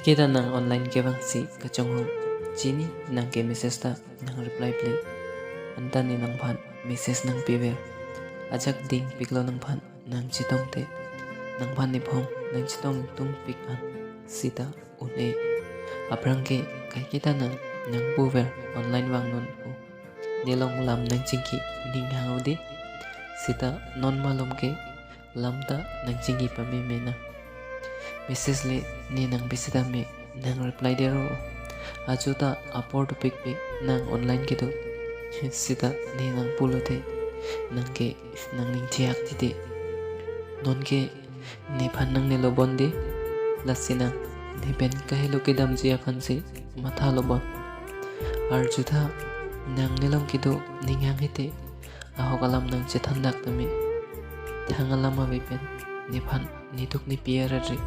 kita nang online ke bangsi kacong hong chini nang ke message ta nang reply play anta ni nang phan message nang piver ajak ding piklo nang phan nang chitong te nang phan ni phong nang chitong tung pik an sita une aprang ke kai kita nang puver online wang non pu nilong lam nang chingki ning hangudi sita non malum ke lamta nang chingi pame mena message le ni nang bisita me nang reply dero ajuta upor to pic nang online gitu sita ni nang pulote nang ke nang ning thiak tite non ke ni phan nang ne lobon de lasina ni pen kahelo ke dam jia khan se matha lobon ar jutha nang nilong kido ningang hite ahokalam nang chethandak tame thangalama vipen ni phan ni tuk ni piara re